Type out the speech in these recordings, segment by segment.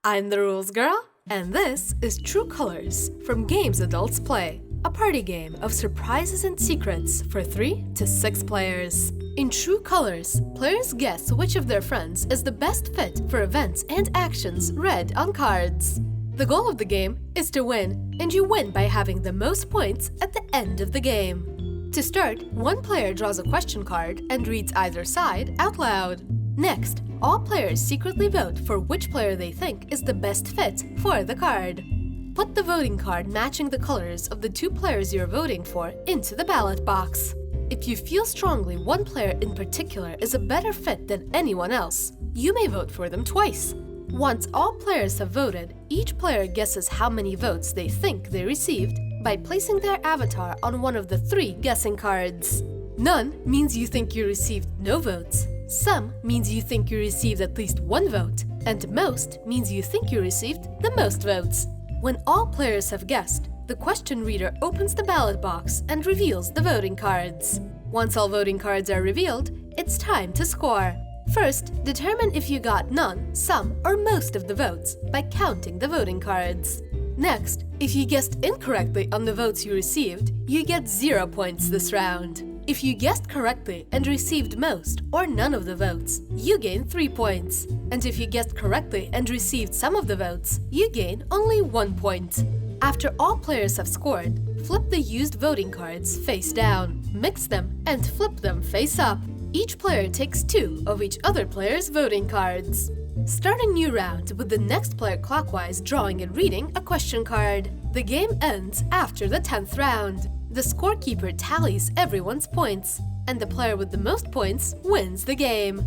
I'm the Rules Girl, and this is True Colors from Games Adults Play, a party game of surprises and secrets for 3 to 6 players. In True Colors, players guess which of their friends is the best fit for events and actions read on cards. The goal of the game is to win, and you win by having the most points at the end of the game. To start, one player draws a question card and reads either side out loud. Next, all players secretly vote for which player they think is the best fit for the card. Put the voting card matching the colors of the 2 players you're voting for into the ballot box. If you feel strongly one player in particular is a better fit than anyone else, you may vote for them twice. Once all players have voted, each player guesses how many votes they think they received by placing their avatar on one of the 3 guessing cards. None means you think you received no votes. Some means you think you received at least 1 vote, and most means you think you received the most votes. When all players have guessed, the question reader opens the ballot box and reveals the voting cards. Once all voting cards are revealed, it's time to score. First, determine if you got none, some, or most of the votes by counting the voting cards. Next, if you guessed incorrectly on the votes you received, you get 0 points this round. If you guessed correctly and received most or none of the votes, you gain 3 points. And if you guessed correctly and received some of the votes, you gain only 1 point. After all players have scored, flip the used voting cards face down, mix them, and flip them face up. Each player takes 2 of each other player's voting cards. Start a new round with the next player clockwise drawing and reading a question card. The game ends after the 10th round. The scorekeeper tallies everyone's points, and the player with the most points wins the game.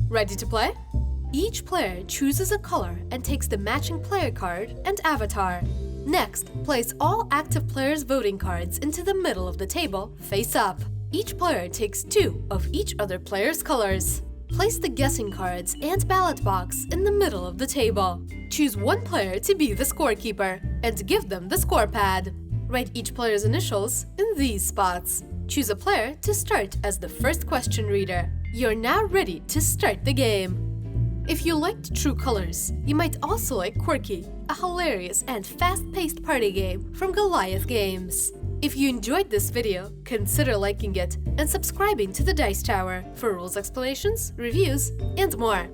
Ready to play? Each player chooses a color and takes the matching player card and avatar. Next, place all active players' voting cards into the middle of the table, face up. Each player takes 2 of each other player's colors. Place the guessing cards and ballot box in the middle of the table. Choose one player to be the scorekeeper and give them the score pad. Write each player's initials in these spots. Choose a player to start as the first question reader. You're now ready to start the game. If you liked True Colors, you might also like Quirky, a hilarious and fast-paced party game from Goliath Games. If you enjoyed this video, consider liking it and subscribing to the Dice Tower for rules explanations, reviews, and more.